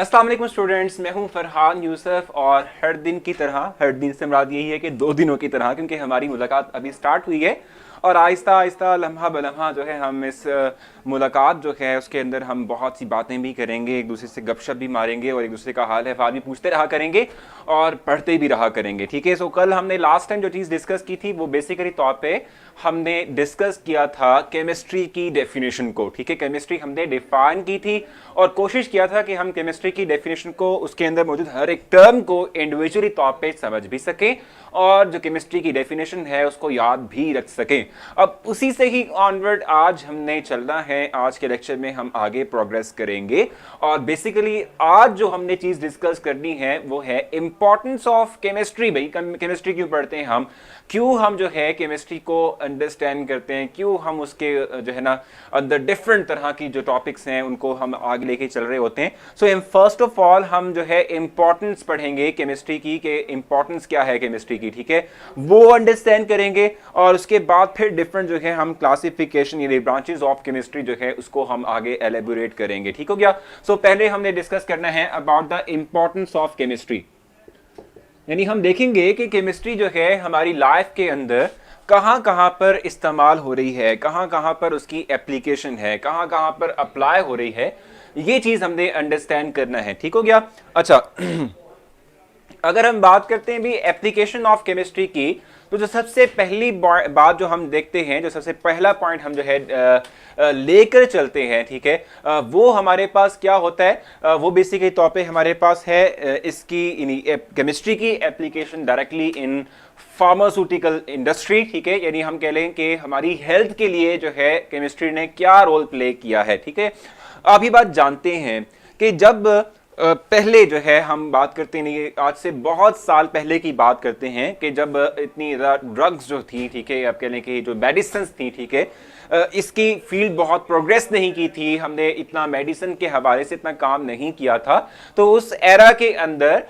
अस्सलाम वालेकुम स्टूडेंट्स, मैं हूं फरहान यूसुफ और हर दिन की तरह, हर दिन से मुराद यही है कि 2 दिनों की तरह, क्योंकि हमारी मुलाकात अभी स्टार्ट हुई है और आहिस्ता आहिस्ता लम्हा ब लम्हा जो है हम इस मुलाकात जो है उसके अंदर हम बहुत सी बातें भी करेंगे, एक दूसरे से गपशप भी मारेंगे और एक दूसरे का हाल अहवाल भी पूछते रहा करेंगे और पढ़ते भी रहा करेंगे। ठीक है, सो कल हमने लास्ट टाइम जो चीज़ डिस्कस की थी वो बेसिकली तौर पे हमने डिस्कस किया था केमिस्ट्री की डेफिनेशन को। ठीक है, केमिस्ट्री हमने डिफाइन की थी और कोशिश किया था कि हम केमिस्ट्री की डेफिनेशन को, उसके अंदर मौजूद हर एक टर्म को इंडिविजुअली तौर पे समझ भी सकें और जो केमिस्ट्री की डेफिनेशन है उसको याद भी रख सकें। अब उसी से ही ऑनवर्ड आज हमने चलना है। आज के लेक्चर में हम आगे प्रोग्रेस करेंगे और बेसिकली आज जो हमने चीज डिस्कस करनी है वो है इंपॉर्टेंस ऑफ केमिस्ट्री। भाई केमिस्ट्री क्यों पढ़ते हैं हम, क्यों हम जो है केमिस्ट्री को अंडरस्टैंड करते हैं, क्यों हम उसके जो है ना अंदर डिफरेंट तरह की जो टॉपिक्स हैं उनको हम आगे लेके चल रहे होते हैं। सो फर्स्ट ऑफ ऑल हम जो है इंपॉर्टेंस पढ़ेंगे केमिस्ट्री की, कि इंपॉर्टेंस क्या है केमिस्ट्री की। ठीक है, वो अंडरस्टैंड करेंगे और उसके बाद फिर डिफरेंट जो है हम क्लासिफिकेशन यानी ब्रांचेस ऑफ केमिस्ट्री जो है उसको हम आगे एलेबोरेट करेंगे। ठीक हो गया। सो पहले हमने डिस्कस करना है about the importance of chemistry, यानी हम देखेंगे कि केमिस्ट्री जो है हमारी लाइफ के अंदर कहाँ कहाँ पर इस्तेमाल हो रही है, कहाँ कहाँ पर उसकी एप्लीकेशन है, कहाँ कहाँ पर अप्लाई हो रही है, ये चीज हमने अंडरस्टैंड करना है। ठीक हो गया। अच्छा अगर हम बात करते हैं भी एप्लीकेशन ऑफ केमिस्ट्री की, तो जो सबसे पहली बात जो हम देखते हैं, जो सबसे पहला पॉइंट हम जो है लेकर चलते हैं, ठीक है, वो हमारे पास क्या होता है, वो बेसिकली तौर पे हमारे पास है इसकी केमिस्ट्री की application directly in pharmaceutical industry. ठीक है, यानी हम कह लें कि हमारी हेल्थ के लिए जो है केमिस्ट्री ने क्या रोल प्ले किया है। ठीक है, आप ये बात जानते हैं कि जब पहले जो है हम बात करते नहीं, आज से बहुत साल पहले की बात करते हैं कि जब इतनी ड्रग्स जो थी, ठीक है, आप कह लें कि जो मेडिसिन थी, ठीक है, इसकी फील्ड बहुत प्रोग्रेस नहीं की थी, हमने इतना मेडिसिन के हवाले से इतना काम नहीं किया था। तो उस एरा के अंदर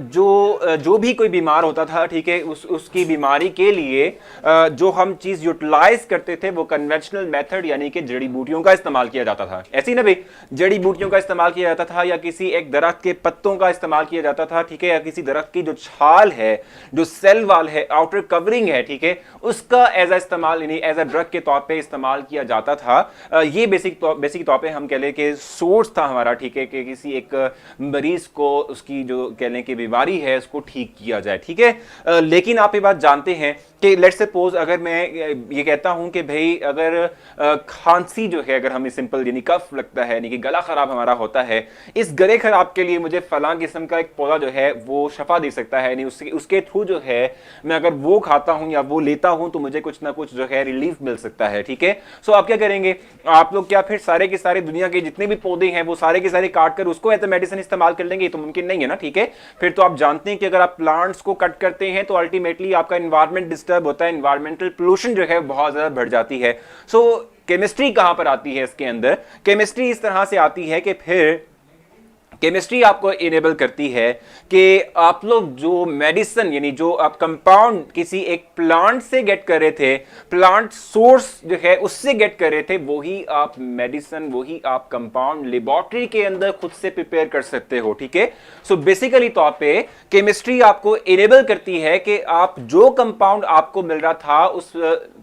जो भी कोई बीमार होता था, ठीक है, उसकी बीमारी के लिए जो हम चीज यूटिलाइज करते थे वो कन्वेंशनल मेथड यानी कि जड़ी बूटियों का इस्तेमाल किया जाता था। ऐसी ना भाई, जड़ी बूटियों का इस्तेमाल किया जाता था या किसी एक दरख्त के पत्तों का इस्तेमाल किया जाता था, ठीक है, या किसी दरख्त की जो छाल है, जो सेल वाल है, आउटर कवरिंग है, ठीक है, उसका एज इस्तेमाल यानी एज अ ड्रग के तौर पे इस्तेमाल किया जाता था। ये बेसिक तौर पे हम कह लें कि सोर्स था हमारा, ठीक है, कि किसी एक मरीज को उसकी जो कह लें कि बीमारी है उसको ठीक किया जाए। ठीक है, लेकिन आप ये बात जानते हैं कि लेट्स सपोज अगर मैं ये कहता हूं कि भाई अगर खांसी जो है, अगर हमें सिंपल यानी कफ लगता है, यानी कि गला खराब हमारा होता है, इस गले खराब के लिए मुझे फलां किस्म का एक पौधा जो है वो शफा दे सकता है, यानी उसके थ्रू जो है मैं अगर वो खाता हूं या वो लेता हूं तो मुझे कुछ ना कुछ जो है रिलीफ मिल सकता है। ठीक है, सो आप क्या करेंगे, आप लोग क्या फिर सारे के सारे दुनिया के जितने भी पौधे हैं वो सारे के सारे काट कर उसको एज ए मेडिसिन इस्तेमाल कर लेंगे? ये तो मुमकिन नहीं है ना। ठीक है, फिर तो आप जानते हैं कि अगर आप प्लांट्स को कट करते हैं तो अल्टीमेटली आपका एनवायरमेंट डिस्टर्ब होता है, एनवायरमेंटल पोल्यूशन जो है बहुत ज्यादा बढ़ जाती है। सो केमिस्ट्री कहां पर आती है इसके अंदर? केमिस्ट्री इस तरह से आती है कि फिर केमिस्ट्री आपको इनेबल करती है कि आप लोग जो मेडिसिन यानी जो आप कंपाउंड किसी एक प्लांट से गेट कर रहे थे, प्लांट सोर्स जो है उससे गेट कर रहे थे, वही आप मेडिसिन, वही आप कंपाउंड लेबोरेटरी के अंदर खुद से प्रिपेयर कर सकते हो। ठीक है, सो बेसिकली तौर पे केमिस्ट्री आपको इनेबल करती है कि आप जो कंपाउंड आपको मिल रहा था उस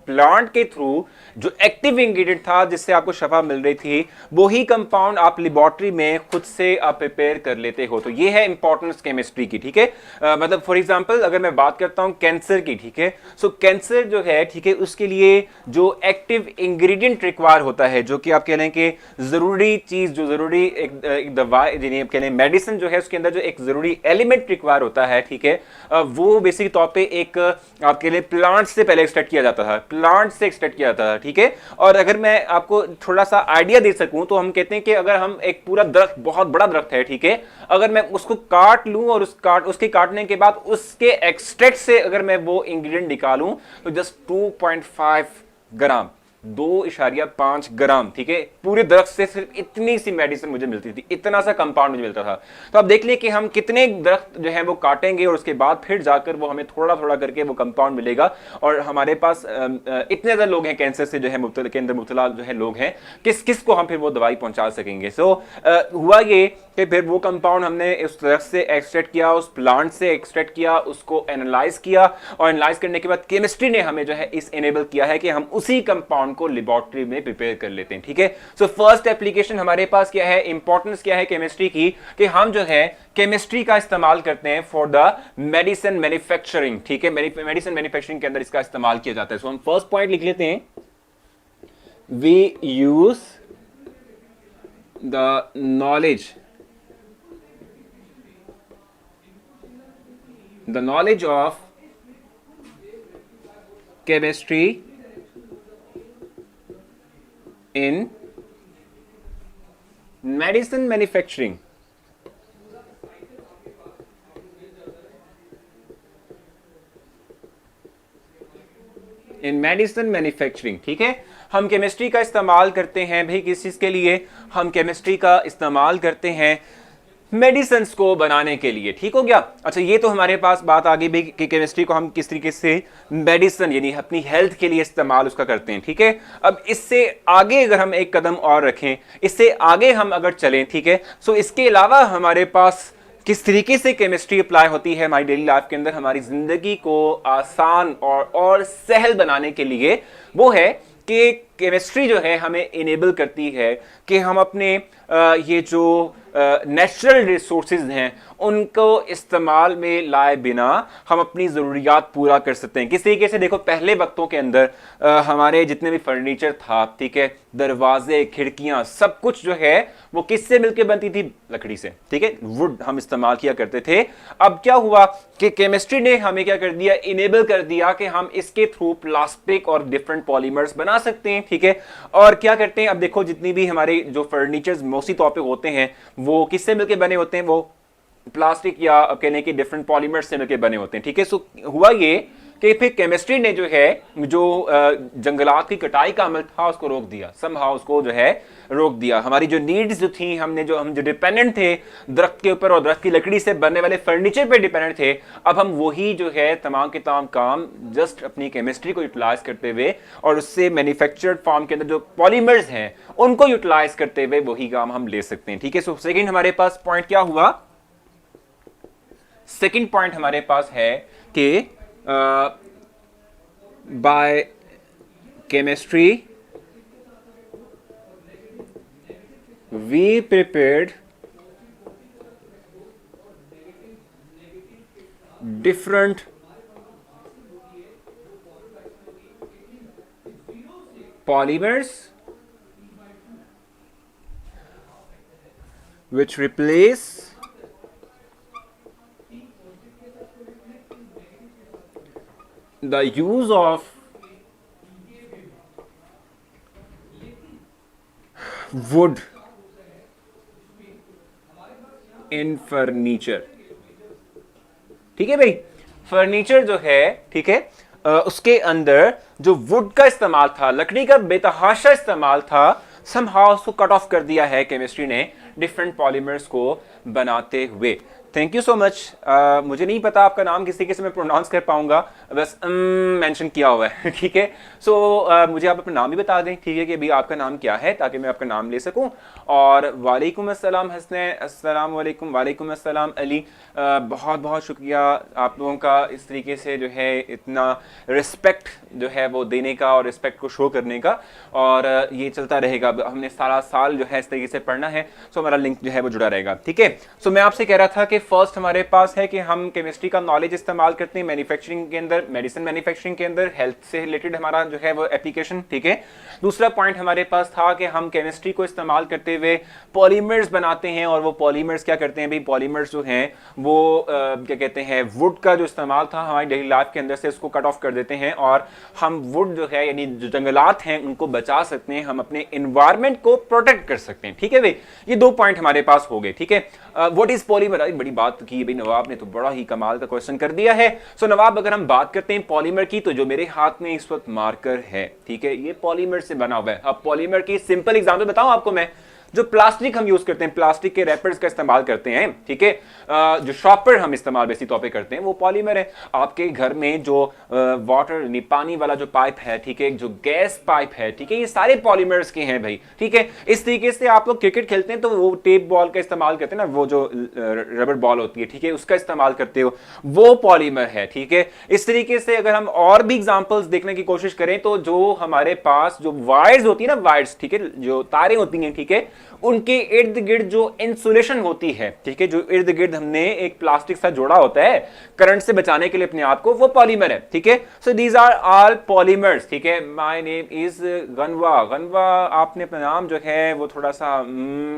प्लांट के थ्रू, जो एक्टिव इंग्रेडिएंट था जिससे आपको शफा मिल रही थी, वही कंपाउंड आप लेबोरेटरी में खुद से आप प्रिपेयर कर लेते हो। तो ये है इंपॉर्टेंस केमिस्ट्री की। ठीक है, मतलब फॉर एग्जांपल अगर मैं बात करता हूं कैंसर की, ठीक है, सो कैंसर जो है, ठीक है, उसके लिए जो एक्टिव इंग्रेडिएंट रिक्वायर होता है, जो कि आप कह लें कि जरूरी चीज, जो जरूरी एक दवा यानी आप कह लें मेडिसिन जो है उसके अंदर जो एक जरूरी एलिमेंट रिक्वायर होता है, ठीक है, वो बेसिक तौर पे एक आप कह लें प्लांट से पहले एक्सट्रैक्ट किया जाता था, प्लांट से एक्सट्रैक्ट किया जाता था। ठीक है, और अगर मैं आपको थोड़ा सा आइडिया दे सकूं तो हम कहते हैं कि अगर हम एक पूरा दरख्त, बहुत बड़ा दरख्त है, ठीक है, अगर मैं उसको काट लूं और उसके काटने के बाद उसके एक्सट्रैक्ट से अगर मैं वो इंग्रेडिएंट निकालूं तो जस्ट 2.5 ग्राम, 2.5 ग्राम, ठीक है, पूरे दरख्त से सिर्फ इतनी सी मेडिसिन मुझे मिलती थी, इतना सा कंपाउंड मुझे मिलता था। तो आप देख लिए कि हम कितने दरख्त जो है वो काटेंगे और उसके बाद फिर जाकर वो हमें थोड़ा थोड़ा करके वो कंपाउंड मिलेगा। और हमारे पास इतने ज्यादा लोग हैं कैंसर से जो है मुब्तला के अंदर मुब्तला जो है लोग हैं, किस किस को हम फिर वो दवाई पहुंचा सकेंगे। सो हुआ ये कि फिर वो कंपाउंड हमने उस दरख्त से एक्सट्रैक्ट किया, उस प्लांट से एक्सट्रैक्ट किया, उसको एनालाइज किया, और एनालाइज करने के बाद केमिस्ट्री ने हमें जो है इस एनेबल किया है कि हम उसी कंपाउंड को लेबोरेटरी में प्रिपेयर कर लेते हैं, ठीक है। सो फर्स्ट एप्लीकेशन हमारे पास क्या है, इंपॉर्टेंस क्या है केमिस्ट्री की, कि हम जो है केमिस्ट्री का इस्तेमाल करते हैं फॉर द मेडिसिन मैन्युफैक्चरिंग, ठीक है, मेडिसिन मैन्युफैक्चरिंग के अंदर इसका इस्तेमाल किया जाता है। सो हम फर्स्ट पॉइंट लिख लेते हैं, we use the knowledge of chemistry in medicine manufacturing। In medicine manufacturing, ठीक है, हम केमिस्ट्री का इस्तेमाल करते हैं भाई किस चीज के लिए, हम केमिस्ट्री का इस्तेमाल करते हैं मेडिसिन को बनाने के लिए, ठीक हो गया। अच्छा, ये तो हमारे पास बात आ गई भाई कि केमिस्ट्री को हम किस तरीके से मेडिसिन यानी अपनी हेल्थ के लिए इस्तेमाल उसका करते हैं, ठीक है। अब इससे आगे अगर हम एक कदम और रखें, इससे आगे हम अगर चलें, ठीक है, सो इसके अलावा हमारे पास किस तरीके से केमिस्ट्री अप्लाई होती है हमारी डेली लाइफ के अंदर हमारी जिंदगी को आसान और सहल बनाने के लिए, वो है कि केमिस्ट्री जो है हमें इनेबल करती है कि हम अपने ये जो नेचुरल रिसोर्सेज हैं उनको इस्तेमाल में लाए बिना हम अपनी ज़रूरियात पूरा कर सकते हैं। किस तरीके से, देखो पहले वक्तों के अंदर हमारे जितने भी फर्नीचर था, ठीक है, दरवाजे, खिड़कियां, सब कुछ जो है वो किससे मिलकर बनती थी, लकड़ी से, ठीक है, वुड हम इस्तेमाल किया करते थे। अब क्या हुआ कि केमिस्ट्री ने हमें क्या कर दिया, इनेबल कर दिया कि हम इसके थ्रू प्लास्टिक और डिफरेंट पॉलीमर्स बना सकते हैं, ठीक है। और क्या करते हैं, अब देखो जितनी भी हमारे जो फर्नीचर्स मोस्टली तौर पे होते हैं वो किससे मिलकर बने होते हैं, वो प्लास्टिक या कहने की डिफरेंट पॉलीमर्स से मिलकर बने होते हैं, ठीक है। सो हुआ ये कि फिर केमिस्ट्री ने जो है जो जंगलात की कटाई का अमल था उसको रोक दिया, समहाउ उसको जो है रोक दिया। हमारी जो नीड्स जो थी, हम जो डिपेंडेंट थे दरख्त के ऊपर और दरख्त की लकड़ी से बनने वाले फर्नीचर पे डिपेंडेंट थे, अब हम वही जो है तमाम के तमाम काम जस्ट अपनी केमिस्ट्री को यूटिलाइज करते हुए और उससे मैन्युफैक्चर्ड फॉर्म के अंदर जो पॉलीमर्स हैं उनको यूटिलाइज करते हुए वही काम हम ले सकते हैं, ठीक है। सो सेकेंड हमारे पास पॉइंट क्या हुआ, सेकेंड पॉइंट हमारे पास है कि by chemistry we prepared different polymers which replace the use of wood in furniture, ठीक है भाई। फर्नीचर जो है, ठीक है, उसके अंदर जो वुड का इस्तेमाल था, लकड़ी का बेतहाशा इस्तेमाल था, समहाउ उसको कट ऑफ कर दिया है केमिस्ट्री ने डिफरेंट पॉलीमर्स को बनाते हुए। Thank you so much. मुझे नहीं पता आपका नाम किस तरीके से मैं प्रोनाउंस कर पाऊंगा, बस मेंशन किया हुआ है, ठीक है। सो मुझे आप अपना नाम भी बता दें, ठीक है, कि अभी आपका नाम क्या है ताकि मैं आपका नाम ले सकूं। और वालेकुम अस्सलाम हसनैन, अस्सलाम वालेकुम, वालेकुम अस्सलाम अली। बहुत बहुत शुक्रिया आप लोगों का इस तरीके से जो है इतना रिस्पेक्ट जो है वो देने का और रिस्पेक्ट को शो करने का, और ये चलता रहेगा। हमने सारा साल जो है इस तरीके से पढ़ना है, सो हमारा लिंक जो है वो जुड़ा रहेगा, ठीक है। सो मैं आपसे कह रहा था कि फर्स्ट हमारे पास है कि हम केमिस्ट्री का नॉलेज इस्तेमाल करते हैं मैन्युफैक्चरिंग के अंदर, मेडिसिन मैन्युफैक्चरिंग के अंदर, हेल्थ से रिलेटेड हमारा जो है वो एप्लीकेशन, ठीक है। दूसरा पॉइंट हमारे पास था कि हम केमिस्ट्री को इस्तेमाल करते हुए पॉलीमर्स बनाते हैं, और वो पॉलीमर्स क्या करते हैं भाई, पॉलीमर्स जो हैं वो क्या कहते हैं, वुड का जो इस्तेमाल था हमारी डेली लाइफ के अंदर से उसको कट ऑफ कर देते हैं, और हम वुड जो है यानी जो जंगलात हैं उनको बचा सकते हैं, हम अपने एनवायरमेंट को प्रोटेक्ट कर सकते हैं, ठीक है भाई। ये दो पॉइंट हमारे पास हो गए, ठीक है। व्हाट इज पॉलीमर, बड़ी बड़ी बात की भाई नवाब ने, तो बड़ा ही कमाल का क्वेश्चन कर दिया है। सो नवाब, अगर हम बात करते हैं पॉलीमर की, तो जो मेरे हाथ में इस वक्त मार्कर है, ठीक है, ये पॉलीमर से बना हुआ है। अब पॉलीमर की सिंपल एग्जांपल बताऊं आपको मैं, जो प्लास्टिक हम यूज करते हैं, प्लास्टिक के रैपर्स का इस्तेमाल करते हैं, ठीक है, जो शॉपर हम इस्तेमाल बेसिक तौर पे करते हैं, वो पॉलीमर है। आपके घर में जो वाटर पानी वाला जो पाइप है, ठीक है, जो गैस पाइप है, ठीक है, ये सारे पॉलीमर्स के हैं भाई, ठीक है। इस तरीके से आप लोग क्रिकेट खेलते हैं तो वो टेप बॉल का इस्तेमाल करते हैं ना, वो जो रबर बॉल होती है, ठीक है, उसका इस्तेमाल करते हो, वो पॉलीमर है, ठीक है। इस तरीके से अगर हम और भी एग्जांपल्स देखने की कोशिश करें, तो जो हमारे पास जो वायर्स होती है ना, वायर्स, ठीक है, जो तारें होती हैं, ठीक है, उनके इर्द गिर्द जो इंसुलेशन होती है, ठीक है, जो इर्द गिर्द हमने एक प्लास्टिक सा जोड़ा होता है करंट से बचाने के लिए अपने आप को, वो पॉलीमर है, ठीक है। So these are all polymers, ठीक है। माय नेम इज गनवा। गनवा, आपने अपना नाम जो है वो थोड़ा सा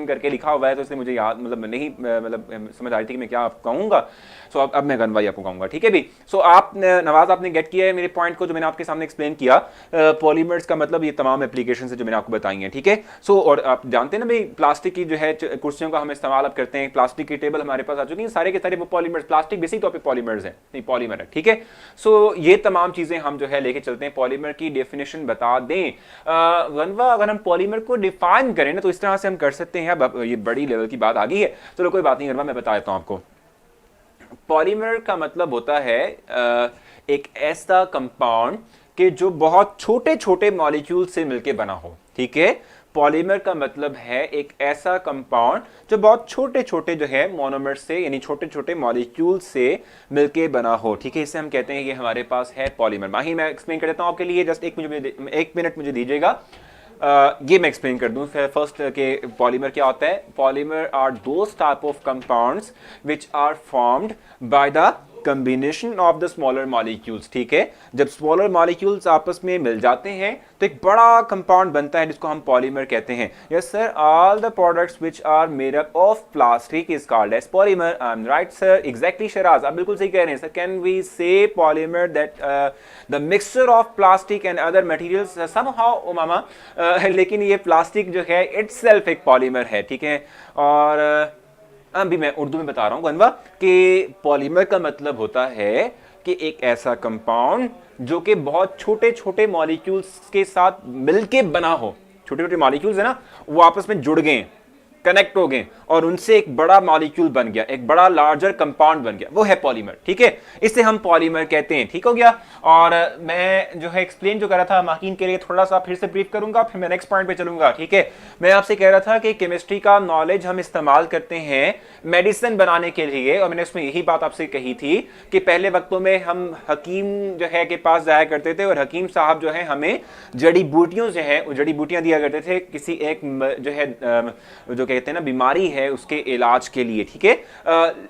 करके लिखा हुआ है, तो इसलिए मुझे याद मतलब नहीं मतलब समझ आ रही थी कि मैं क्या कहूंगा। सो अब मैं गनवा ही आपको कहूंगा, ठीक है भी। सो आप नवाज, आपने गेट किया है मेरे पॉइंट को, जो मैंने आपके सामने एक्सप्लेन किया। पॉलीमर्स का मतलब ये तमाम एप्लीकेशन है जो मैंने आपको बताई हैं, ठीक है। सो और आप जानते हैं ना भाई, प्लास्टिक की जो है कुर्सियों का हम इस्तेमाल अब करते हैं, प्लास्टिक की टेबल हमारे पास आ चुकी हैं, सारे के सारे वो पॉलीमर्स, प्लास्टिक बेसिक तौर पे पॉलीमर्स है, नहीं पॉलीमर है, ठीक है। सो ये तमाम चीजें हम जो है लेके चलते हैं। पॉलीमर की डेफिनेशन बता दें गनवा, अगर हम पॉलीमर को डिफाइन करें ना, तो इस तरह से हम कर सकते हैं। अब ये बड़ी लेवल की बात आ गई है, चलो कोई बात नहीं गनवा, मैं बता देता हूं आपको। पॉलीमर का मतलब होता है एक ऐसा कंपाउंड कि जो बहुत छोटे छोटे मॉलिक्यूल से मिलके बना हो, ठीक है। पॉलीमर का मतलब है एक ऐसा कंपाउंड जो बहुत छोटे छोटे जो है मोनोमर से, यानी छोटे छोटे मॉलिक्यूल से मिलके बना हो, ठीक है। इसे हम कहते हैं ये हमारे पास है पॉलीमर। माही, मैं एक्सप्लेन कर देता हूं आपके लिए, जस्ट एक मिनट मुझे दीजिएगा। ये मैं एक्सप्लेन कर दूं फर्स्ट के पॉलीमर क्या होता है। Polymer are those type of compounds which are formed by the combination of the smaller molecules, ठीक है। जब स्मॉलर मॉलिक्यूल्स आपस में मिल जाते हैं तो एक बड़ा कंपाउंड बनता है जिसको हम पॉलीमर कहते हैं। Yes sir, all the products which are made up of plastic is called as polymer. I am right sir, exactly शराज, आप बिल्कुल सही कह रहे हैं sir. Can we say polymer that the mixture of plastic and other materials somehow उमामा, लेकिन ये प्लास्टिक जो है इटसेल्फ एक पॉलीमर है, ठीक है। और अभी मैं उर्दू में बता रहा हूं गनवा कि पॉलीमर का मतलब होता है कि एक ऐसा कंपाउंड जो कि बहुत छोटे छोटे मॉलिक्यूल्स के साथ मिलके बना हो। छोटे छोटे मॉलिक्यूल्स है ना, वो आपस में जुड़ गए, कनेक्ट हो गए और उनसे एक बड़ा मॉलिक्यूल बन गया, एक बड़ा लार्जर कंपाउंड बन गया, वो है पॉलीमर, ठीक है। इसे हम पॉलीमर कहते हैं, ठीक हो गया। और मैं जो है एक्सप्लेन जो कर रहा था माकिन के लिए, थोड़ा सा फिर से ब्रीफ करूंगा, फिर मैं नेक्स्ट पॉइंट पे चलूंगा, ठीक है। मैं आपसे कह रहा था कि केमिस्ट्री का नॉलेज हम इस्तेमाल करते हैं मेडिसिन बनाने के लिए, और मैंने उसमें यही बात आपसे कही थी कि पहले वक्तों में हम हकीम जो है के पास जाया करते थे, और हकीम साहब जो है हमें जड़ी बूटियों जो है जड़ी बूटियां दिया करते थे किसी एक जो है जो कहते हैं ना बीमारी है उसके इलाज के लिए, ठीक है।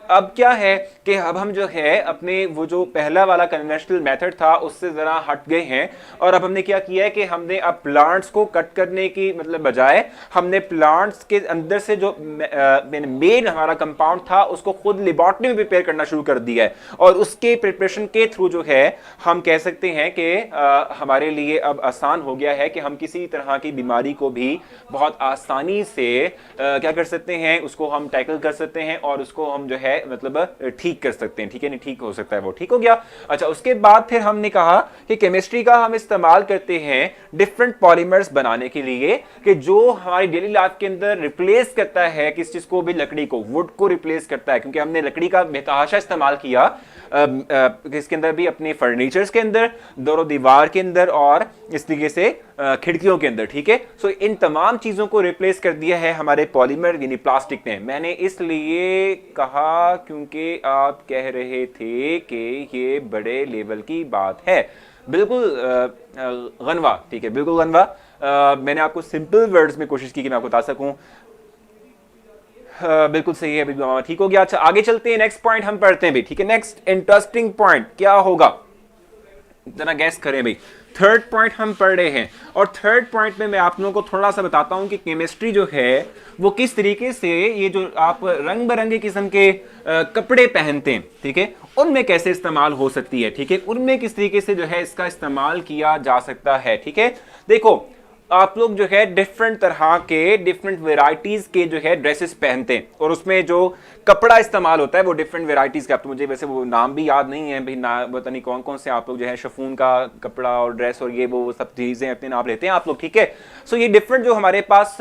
अब क्या है कि अब हम जो है अपने वो जो पहला वाला कन्वेंशनल मेथड था उससे जरा हट गए हैं, और अब हमने क्या किया है कि हमने अब प्लांट्स को कट करने की मतलब बजाय हमने प्लांट्स के अंदर से जो मेन हमारा कंपाउंड था उसको खुद लेबोरेटरी में प्रिपेयर करना शुरू कर दिया है, और उसके प्रिपरेशन के थ्रू जो है हम कह सकते हैं कि हमारे लिए अब आसान हो गया है कि हम किसी तरह की बीमारी को भी बहुत आसानी से क्या कर सकते हैं, उसको हम टैकल कर सकते हैं और उसको हम जो है मतलब ठीक कर सकते हैं, ठीक है, नहीं ठीक हो सकता है वो, ठीक हो गया। अच्छा, उसके बाद फिर हमने कहा कि केमिस्ट्री का हम इस्तेमाल करते हैं डिफरेंट पॉलीमर्स बनाने के लिए कि जो हमारी डेली लाइफ के अंदर रिप्लेस करता है किस चीज को भी, लकड़ी को, वुड को रिप्लेस करता है, क्योंकि हमने लकड़ी का बेतहाशा इस्तेमाल किया इसके अंदर भी, अपने फर्नीचर्स के अंदर, दोनों दीवार के अंदर और इस तरीके से खिड़कियों के अंदर, ठीक है। सो इन तमाम चीजों को रिप्लेस कर दिया है हमारे पॉलीमर यानी प्लास्टिक ने। मैंने इसलिए कहा क्योंकि आप कह रहे थे कि ये बड़े लेवल की बात है। बिल्कुल गनवा, ठीक है, बिल्कुल गनवा। मैंने आपको सिंपल वर्ड्स में कोशिश की कि मैं आपको बता सकूं। बिल्कुल सही है, बिल्कुल ठीक हो गया। अच्छा, आगे चलते हैं, नेक्स्ट पॉइंट हम पढ़ते हैं भी, ठीक है। नेक्स्ट इंटरेस्टिंग पॉइंट क्या होगा, जरा गैस करें भाई। थर्ड पॉइंट हम पढ़ रहे हैं, और थर्ड पॉइंट में मैं आप लोगों को थोड़ा सा बताता हूं कि केमिस्ट्री जो है वो किस तरीके से, ये जो आप रंग बिरंगे किस्म के कपड़े पहनते हैं, ठीक है, उनमें कैसे इस्तेमाल हो सकती है, ठीक है, उनमें किस तरीके से जो है इसका इस्तेमाल किया जा सकता है, ठीक है। देखो, आप लोग जो है डिफरेंट तरह के डिफरेंट वेराइटीज के जो है ड्रेसेस पहनते हैं और उसमें जो कपड़ा इस्तेमाल होता है वो डिफरेंट वेराइटीज का, तो मुझे वैसे वो नाम भी याद नहीं है भाई, ना पता नहीं कौन कौन से आप लोग जो है शिफॉन का कपड़ा और ड्रेस और ये वो सब चीजें अपने नाम लेते हैं आप लोग, ठीक है। सो ये डिफरेंट जो हमारे पास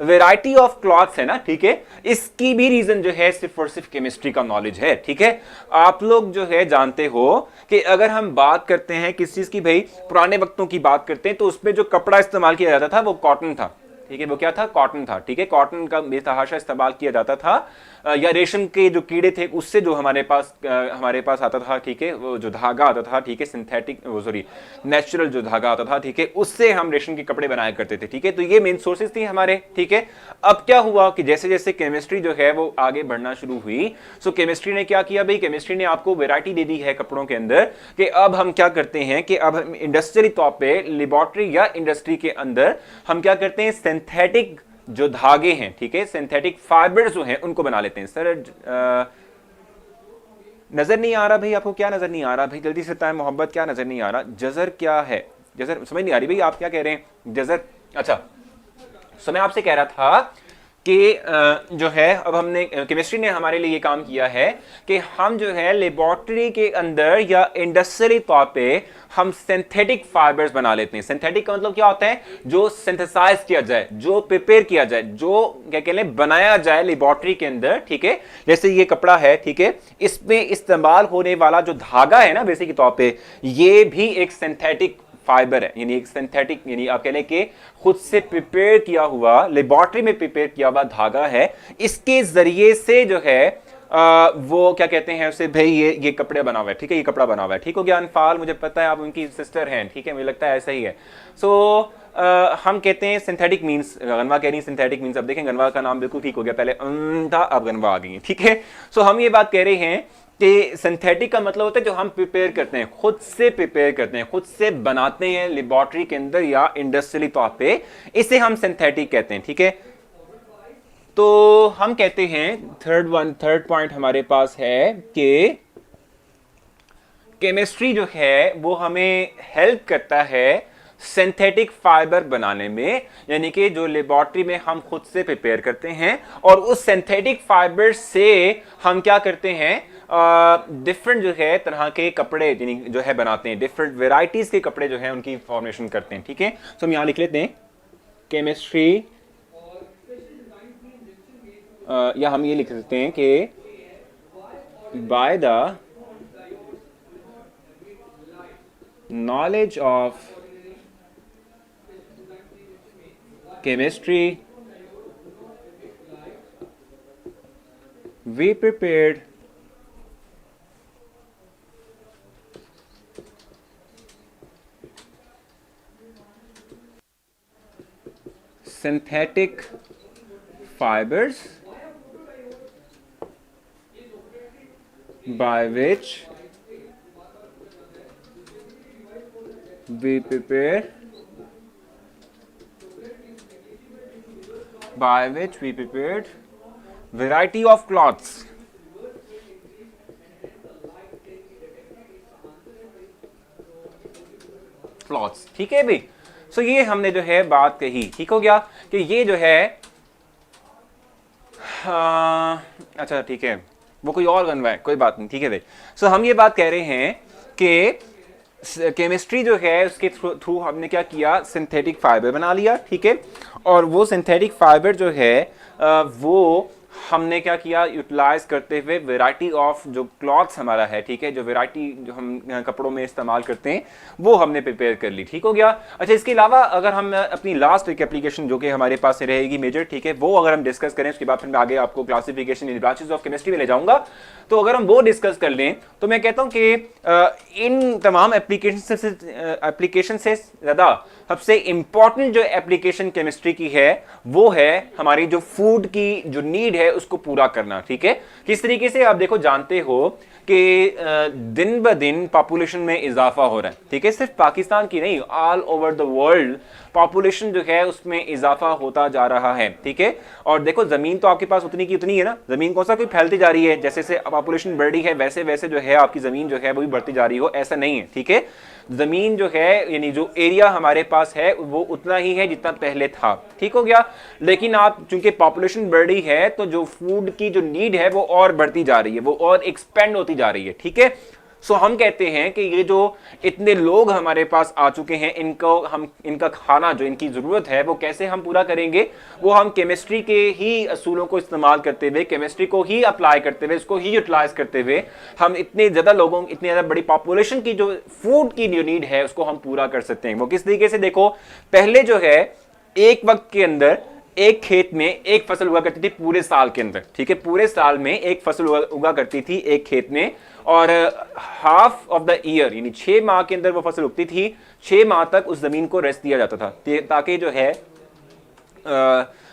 वेराइटी ऑफ क्लॉथ्स है ना, ठीक है, इसकी भी रीजन जो है सिर्फ और सिर्फ केमिस्ट्री का नॉलेज है, ठीक है। आप लोग जो है जानते हो कि अगर हम बात करते हैं किस चीज की, भाई पुराने वक्तों की बात करते हैं, तो उसमें जो कपड़ा इस्तेमाल किया जाता था वो कॉटन था, ठीक है, वो क्या था, कॉटन था, ठीक है। कॉटन का बेतहाशा इस्तेमाल किया जाता था, या रेशम के जो कीड़े थे उससे जो हमारे पास आता था, ठीक है, वो जो धागा आता था, ठीक है, सिंथेटिक वो सॉरी नेचुरल जो धागा आता था, ठीक है, उससे हम रेशम के कपड़े बनाया करते थे, ठीक है। तो ये मेन सोर्सेज थी हमारे, ठीक है। अब क्या हुआ कि जैसे जैसे केमिस्ट्री जो है वो आगे बढ़ना शुरू हुई, सो केमिस्ट्री ने क्या किया भाई, केमिस्ट्री ने आपको वेराइटी दे दी है कपड़ों के अंदर कि अब हम क्या करते हैं कि अब हम इंडस्ट्रियली तौर पे लेबोरेटरी या इंडस्ट्री के अंदर हम क्या करते हैं, सिंथेटिक जो धागे हैं, ठीक है, सिंथेटिक फाइबर्स जो हैं उनको बना लेते हैं। सर नजर नहीं आ रहा भाई, आपको क्या नजर नहीं आ रहा भाई, जल्दी से बताएं मोहब्बत, क्या नजर नहीं आ रहा, जजर क्या है, जजर समझ नहीं आ रही भाई, आप क्या कह रहे हैं जजर, अच्छा। सो मैं आपसे कह रहा था कि जो है अब हमने केमिस्ट्री ने हमारे लिए ये काम किया है कि हम जो है लेबोरेटरी के अंदर या इंडस्ट्रियली तौर पे हम सिंथेटिक फाइबर्स बना लेते हैं। सिंथेटिक का मतलब क्या होता है, जो सिंथेसाइज किया जाए, जो प्रिपेयर किया जाए, जो क्या कहते हैं बनाया जाए लेबोरेटरी के अंदर, ठीक है। जैसे ये कपड़ा है, ठीक है, इसमें इस्तेमाल होने वाला जो धागा है ना बेसिक तौर पे, ये भी एक सिंथेटिक फाइबर है, यानी एक सिंथेटिक, यानी आप कह लें कि खुद से प्रिपेयर किया हुआ, लेबोरेटरी में प्रिपेयर किया हुआ धागा है। इसके जरिए से जो है वो क्या कहते हैं उसे, भाई ये कपड़े बना हुआ है, ठीक है, ये कपड़ा बना हुआ है, ठीक हो गया। अनफाल मुझे पता है आप उनकी सिस्टर हैं, ठीक है, मुझे लगता है ऐसा ही है। सो हम कहते हैं सिंथेटिक मीन्स, गनवा कह रही सिंथेटिक मीन्स, अब देखें गनवा का नाम बिल्कुल ठीक हो गया, पहले था अब गनवा आ गई है, ठीक है। सो हम ये बात कह रहे हैं कि सिंथेटिक का मतलब होता है जो हम प्रिपेयर करते हैं, खुद से प्रिपेयर करते हैं, खुद से बनाते हैं लेबोरेटरी के अंदर या इंडस्ट्रियली तौर पे, इसे हम सिंथेटिक कहते हैं, ठीक है। तो हम कहते हैं थर्ड पॉइंट हमारे पास है कि केमिस्ट्री जो है वो हमें हेल्प करता है सिंथेटिक फाइबर बनाने में, यानी कि जो लेबोरेटरी में हम खुद से प्रिपेयर करते हैं और उस सिंथेटिक फाइबर से हम क्या करते हैं, डिफरेंट जो है तरह के कपड़े जो है बनाते हैं, डिफरेंट वेराइटीज के कपड़े जो है उनकी फॉर्मेशन करते हैं, ठीक है। तो हम यहां लिख लेते हैं केमिस्ट्री, या हम ये लिख सकते हैं कि by the knowledge of chemistry we prepared synthetic fibers by which we prepare variety of cloths, ठीक है भाई। सो ये हमने जो है बात कही, ठीक हो गया कि ये जो है अच्छा ठीक है, वो कोई और गनवा है, कोई बात नहीं, ठीक है भाई। सो हम ये बात कह रहे हैं कि केमिस्ट्री जो है उसके थ्रू हमने क्या किया, सिंथेटिक फाइबर बना लिया, ठीक है। और वो सिंथेटिक फाइबर जो है वो हमने क्या किया, यूटिलाइज करते हुए वैरायटी ऑफ जो क्लॉथ्स हमारा है, ठीक है, जो वैरायटी जो हम कपड़ों में इस्तेमाल करते हैं वो हमने प्रिपेयर कर ली, ठीक हो गया। अच्छा, इसके अलावा अगर हम अपनी लास्ट एक एप्लीकेशन जो कि हमारे पास रहेगी मेजर, ठीक है, वो अगर हम डिस्कस करें, उसके बाद फिर मैं आगे आपको classification in branches of chemistry में ले जाऊंगा, तो अगर हम वो डिस्कस कर लें तो मैं कहता हूं कि इन तमाम एप्लीकेशन से ज़्यादा सबसे इंपॉर्टेंट जो एप्लीकेशन केमिस्ट्री की है वो है हमारी जो फूड की जो नीड है उसको पूरा करना, ठीक है। किस तरीके से, आप देखो जानते हो कि दिन ब दिन पॉपुलेशन में इजाफा हो रहा है, ठीक है, सिर्फ पाकिस्तान की नहीं, all over the world population जो है उसमें इजाफा होता जा रहा है, ठीक है। और देखो जमीन तो आपके पास उतनी की उतनी है ना, जमीन कौन सा कोई फैलती जा रही है, जैसे जैसे पॉपुलेशन बढ़ रही है वैसे वैसे जो है आपकी जमीन जो है वो भी बढ़ती जा रही हो, ऐसा नहीं है, ठीक है। जमीन जो है यानी जो एरिया हमारे पास है वो उतना ही है जितना पहले था, ठीक हो गया। लेकिन आप चूंकि पॉपुलेशन बढ़ रही है तो जो फूड की जो नीड है वो और बढ़ती जा रही है, वो और एक्सपेंड होती जा रही है, ठीक है। सो हम कहते हैं कि ये जो इतने लोग हमारे पास आ चुके हैं, इनका खाना जो इनकी जरूरत है वो कैसे हम पूरा करेंगे, वो हम केमिस्ट्री के ही असूलों को इस्तेमाल करते हुए, केमिस्ट्री को ही अप्लाई करते हुए, इसको ही यूटिलाइज करते हुए हम इतने ज्यादा लोगों, इतनी ज्यादा बड़ी पॉपुलेशन की जो फूड की जो नीड है उसको हम पूरा कर सकते हैं। वो किस तरीके से, देखो पहले जो है एक वक्त के अंदर एक खेत में एक फसल उगा करती थी पूरे साल के अंदर, ठीक है, पूरे साल में एक फसल उगा करती थी एक खेत में, और हाफ ऑफ द ईयर यानी 6 माह के अंदर वो फसल उगती थी। 6 माह तक उस जमीन को रेस्ट दिया जाता था ताकि जो है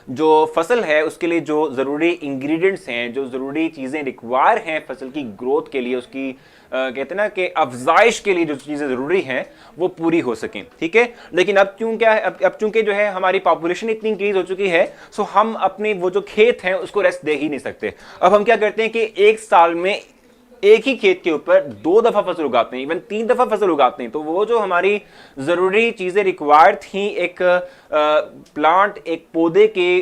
जो फसल है उसके लिए जो जरूरी इंग्रेडिएंट्स हैं, जो जरूरी चीजें रिक्वायर हैं फसल की ग्रोथ के लिए, उसकी कहते हैं ना कि अफजाइश के लिए जो चीजें जरूरी हैं वो पूरी हो सकें, ठीक है। लेकिन अब क्यों क्या है, अब चूंकि जो है हमारी पॉपुलेशन इतनी इंक्रीज हो चुकी है, सो हम अपने वो जो खेत हैं उसको रेस्ट दे ही नहीं सकते। अब हम क्या करते हैं कि एक साल में एक ही खेत के ऊपर 2 दफा फसल उगाते हैं, इवन 3 दफा फसल उगाते हैं। तो वो जो हमारी जरूरी चीजें रिक्वायर्ड थी एक प्लांट, एक पौधे के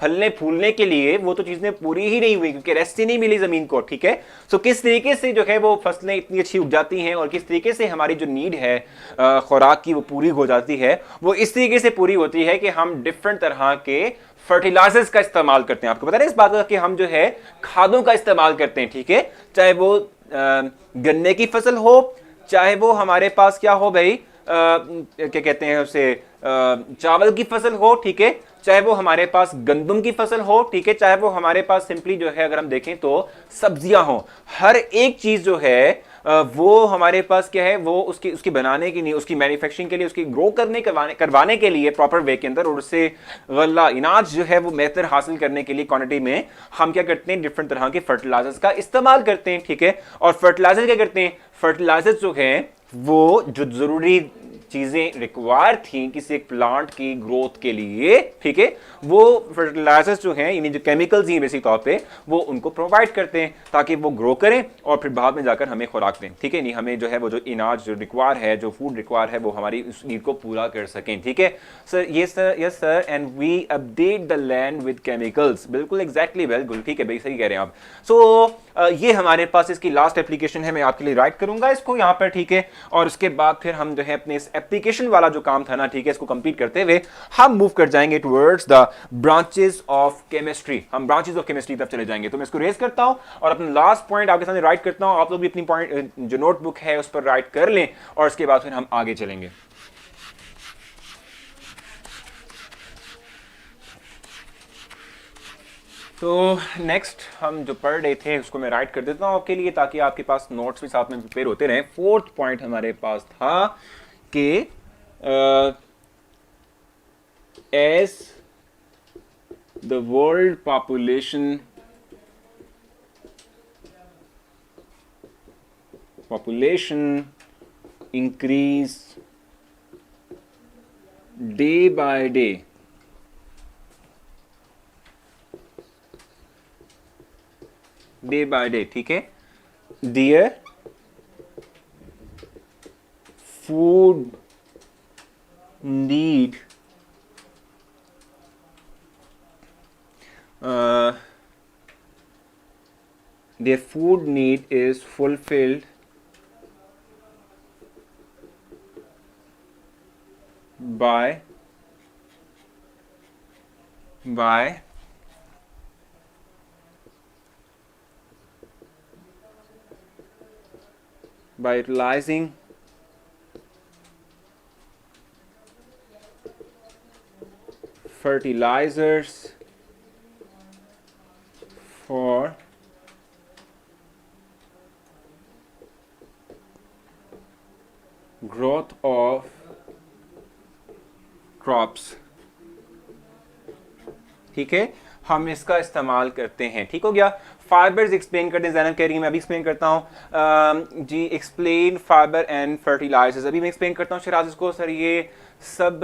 फलने फूलने के लिए, वो तो चीजें पूरी ही नहीं हुई क्योंकि रेस्ट ही नहीं मिली जमीन को, ठीक है। सो किस तरीके से जो है वो फसलें इतनी अच्छी उग जाती हैं और किस तरीके से हमारी जो नीड है खुराक की वो पूरी हो जाती है, वो इस तरीके से पूरी होती है कि हम डिफरेंट तरह के फर्टिलाइजर्स का इस्तेमाल करते हैं। आपको पता है इस बात का कि हम जो है खादों का इस्तेमाल करते हैं, ठीक है, चाहे वो गन्ने की फसल हो, चाहे वो हमारे पास क्या हो भाई, क्या कहते हैं उसे, चावल की फसल हो, ठीक है, चाहे वो हमारे पास गंदम की फसल हो, ठीक है, चाहे वो हमारे पास सिंपली जो है अगर हम देखें तो सब्जियां हो, हर एक चीज जो है वो हमारे पास क्या है, वो उसकी बनाने की नहीं, उसकी मैन्युफैक्चरिंग के लिए, उसकी ग्रो करवाने के लिए प्रॉपर वे के अंदर, और उससे गल्ला इनाज जो है वो बेहतर हासिल करने के लिए क्वांटिटी में हम क्या करते हैं, डिफरेंट तरह के फर्टिलाइजर्स का इस्तेमाल करते हैं, ठीक है। और फर्टिलाइजर क्या करते हैं, फर्टिलाइजर्स जो है वो जो जरूरी चीजें रिक्वायर थी किसी एक प्लांट की ग्रोथ के लिए, ठीक है, वो फर्टिलाइजर्स जो हैं यानी जो केमिकल्स ही बेसिक तौर पे वो उनको प्रोवाइड करते हैं ताकि वो ग्रो करें और फिर बाद में जाकर हमें खुराक दें, ठीक है। नहीं हमें जो है वो जो इनाज जो रिक्वायर है, जो फूड रिक्वायर है, वो हमारी उस नीड को पूरा कर सकें, ठीक है सर। ये sir, yes sir, and we update the land with chemicals, बिल्कुल एग्जैक्टली, बिल्कुल ठीक है भाई, सही कह रहे हैं आप। सो ये हमारे पास इसकी लास्ट एप्लीकेशन है, मैं आपके लिए राइट करूंगा इसको यहाँ पर, ठीक है। और उसके बाद फिर हम जो है अपने इस एप्लीकेशन वाला जो काम था ना, ठीक है, इसको कंप्लीट करते हुए हम मूव कर जाएंगे towards the branches of chemistry, हम ब्रांचेस ऑफ केमिस्ट्री तक चले जाएंगे। तो मैं इसको रेज करता हूं और अपना लास्ट पॉइंट आपके सामने राइट करता हूं, आप लोग भी अपनी पॉइंट जो नोटबुक है उस पर राइट कर लें और उसके बाद फिर हम आगे चलेंगे। तो नेक्स्ट हम जो पढ़ रहे थे उसको मैं राइट कर देता हूं आपके लिए ताकि आपके पास नोट्स भी साथ में प्रिपेयर होते रहें। 4th पॉइंट हमारे पास था कि as the world population increase day by day, ठीक है, their food need their food need is fulfilled by utilizing fertilizers for growth of crops, ठीक है, हम इसका इस्तेमाल करते हैं, ठीक हो गया। फाइबर्स एक्सप्लेन करते हैं, ज़ैनब कह रही है मैं अभी एक्सप्लेन करता हूँ जी, एक्सप्लेन फाइबर एंड फर्टिलाइजर्स, अभी मैं एक्सप्लेन करता हूँ शराज इसको। सर ये सब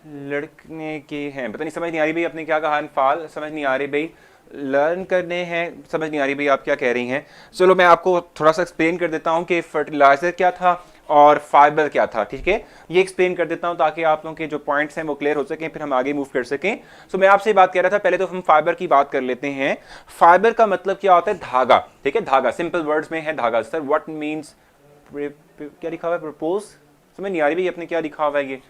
लड़ने के हैं, पता नहीं, समझ नहीं आ रही भाई आपने क्या कहा, अनफाल समझ नहीं आ रही भाई, लर्न करने हैं, समझ नहीं आ रही भाई आप क्या कह रही हैं। चलो मैं आपको थोड़ा सा एक्सप्लेन कर देता हूँ कि फर्टिलाइजर क्या था और फाइबर क्या था, ठीक है। ये एक्सप्लेन कर देता हूं ताकि आप लोगों के जो पॉइंट्स हैं वो क्लियर हो सकें, फिर हम आगे मूव कर सकें। सो मैं आपसे बात कर रहा था, पहले तो हम फाइबर की बात कर लेते हैं। फाइबर का मतलब क्या होता है? धागा, ठीक है। धागा सिंपल वर्ड्स में है धागा। सर व्हाट मींस, क्या लिखा हुआ है? प्रपोज, समझ नहीं आ रही भाई अपने क्या लिखा हुआ है ये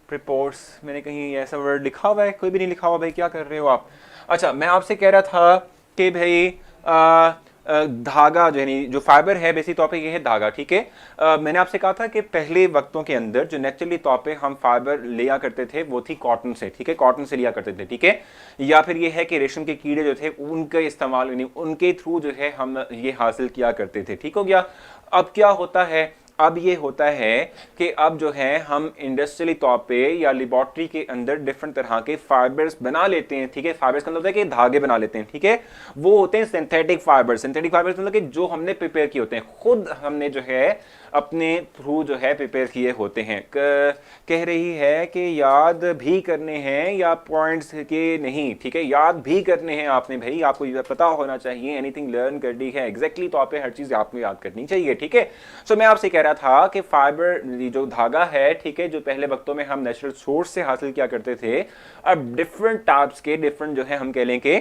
प्रिपोर्स, मैंने कहीं ऐसा वर्ड लिखा हुआ है? कोई भी नहीं लिखा हुआ भाई, क्या कर रहे हो आप? अच्छा, मैं आपसे कह रहा था कि भाई धागा जो है, जो फाइबर है बेसिक तौर पे ये है धागा, ठीक है। मैंने आपसे कहा था कि पहले वक्तों के अंदर जो नेचुरली तौर पे हम फाइबर लिया करते थे वो थी कॉटन से, ठीक है, कॉटन से लिया करते थे, ठीक है। या फिर ये है कि रेशम के कीड़े जो थे उनके इस्तेमाल, उनके थ्रू जो है हम ये हासिल किया करते थे, ठीक हो गया। अब क्या होता है? अब ये होता है कि अब जो है हम इंडस्ट्रियली तौर पे या लेबोरेटरी के अंदर डिफरेंट तरह के फाइबर्स बना लेते हैं, ठीक है। फाइबर्स का मतलब है कि धागे बना लेते हैं, ठीक है। वो होते हैं सिंथेटिक फाइबर्स। सिंथेटिक फाइबर्स मतलब कि जो हमने प्रिपेयर किए होते हैं, खुद हमने जो है अपने थ्रू जो है प्रिपेयर किए होते हैं। कह रही है कि याद भी करने हैं या पॉइंट्स के नहीं, ठीक है। याद भी करने हैं आपने भाई, आपको ये पता होना चाहिए, एनीथिंग लर्न करनी है एग्जैक्टली तौर पे हर चीज आपको याद करनी चाहिए, ठीक है। सो मैं आपसे कह रहा था कि फाइबर जो धागा है, ठीक है, जो पहले वक्तों में हम नेचुरल सोर्स से हासिल किया करते थे, अब डिफरेंट टाइप्स के, डिफरेंट जो है हम कह लें कि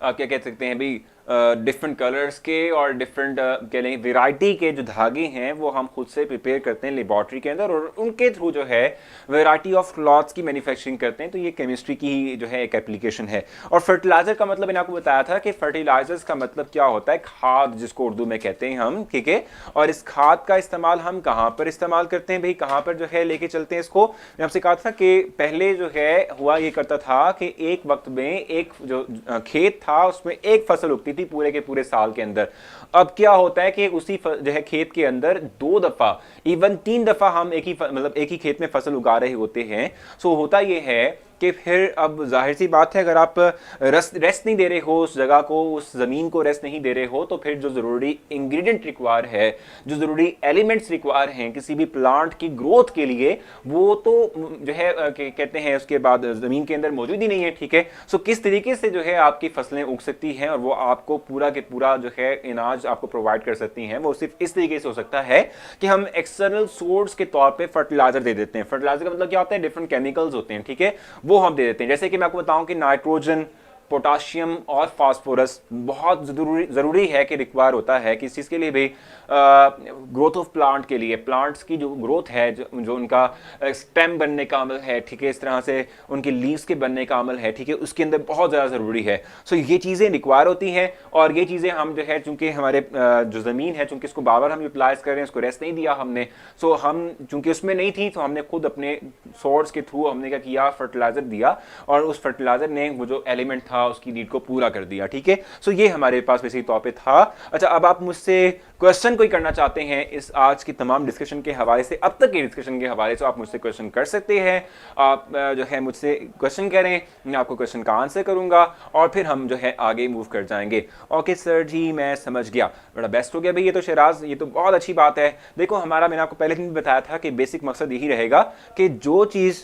क्या कह सकते हैं भाई, डिफरेंट कलर्स के और डिफरेंट कह लें वैरायटी के जो धागे हैं वो हम खुद से प्रिपेयर करते हैं लेबोरेटरी के अंदर, और उनके थ्रू जो है वैरायटी ऑफ क्लॉथ्स की मैन्युफैक्चरिंग करते हैं। तो ये केमिस्ट्री की जो है एक एप्लीकेशन है। और फर्टिलाइजर का मतलब मैंने आपको बताया था कि फर्टिलाइजर्स का मतलब क्या होता है? खाद, जिसको उर्दू में कहते हैं हम, ठीक है। और इस खाद का इस्तेमाल हम कहाँ पर इस्तेमाल करते हैं भाई, कहाँ पर जो है लेके चलते हैं इसको? मैं आपसे कहा था कि पहले जो है हुआ ये करता था कि एक वक्त में एक जो खेत था उसमें एक फसल उगती थी पूरे के पूरे साल के अंदर। अब क्या होता है कि उसी जो है खेत के अंदर 2 दफा, इवन 3 दफा हम एक ही मतलब एक ही खेत में फसल उगा रहे होते हैं। सो होता ये है कि फिर अब जाहिर सी बात है, अगर आप रेस्ट नहीं दे रहे हो उस जगह को, उस जमीन को रेस्ट नहीं दे रहे हो, तो फिर जो जरूरी इंग्रेडिएंट रिक्वायर है, जो जरूरी एलिमेंट्स रिक्वायर हैं किसी भी प्लांट की ग्रोथ के लिए, वो तो जो है कहते हैं उसके बाद जमीन के अंदर मौजूद ही नहीं है, ठीक है। सो किस तरीके से जो है आपकी फसलें उग सकती हैं और वो आपको पूरा के पूरा जो है अनाज आपको प्रोवाइड कर सकती हैं, वो सिर्फ इस तरीके से हो सकता है कि हम एक्सटर्नल सोर्स के तौर पर फर्टिलाइजर दे देते हैं। फर्टिलाइजर का मतलब क्या होता है? डिफरेंट केमिकल्स होते हैं, ठीक है, वो हम दे देते हैं। जैसे कि मैं आपको बताऊं कि नाइट्रोजन, पोटाशियम और फास्फोरस बहुत जरूरी है कि रिक्वायर होता है कि इस चीज़ के लिए भी, ग्रोथ ऑफ प्लांट के लिए, प्लांट्स की जो ग्रोथ है, जो उनका स्टेम बनने का अमल है, ठीक है, इस तरह से उनकी लीव्स के बनने का अमल है, ठीक है, उसके अंदर बहुत ज़्यादा ज़रूरी है। सो ये चीज़ें रिक्वायर होती हैं, और ये चीज़ें हम जो है चूंकि हमारे जो ज़मीन है, चूंकि इसको बार बार हम यूटिलाइज कर रहे हैं, उसको रेस्ट नहीं दिया हमने, सो हम चूंकि उसमें नहीं थी तो हमने खुद अपने सोर्स के थ्रू हमने क्या किया? फर्टिलाइजर दिया, और उस फर्टिलाइजर ने वो जो एलिमेंट था उसकी नीड को पूरा कर दिया, ठीक है। सो ये हमारे पास बेसिक तौर पे था। अच्छा, अब आप मुझसे क्वेश्चन कोई करना चाहते हैं इस आज की तमाम डिस्कशन के हवाले से, अब तक के डिस्कशन के हवाले से, आप मुझसे क्वेश्चन कर सकते हैं। आप जो है मुझसे क्वेश्चन करें, मैं आपको क्वेश्चन का आंसर करूंगा और फिर हम जो है आगे मूव कर जाएंगे। ओके सर जी, मैं समझ गया, बड़ा बेस्ट हो गया भाई, ये तो शहराज, ये तो बहुत अच्छी बात है। देखो हमारा, मैंने आपको पहले दिन भी बताया था कि बेसिक मकसद यही रहेगा कि जो चीज़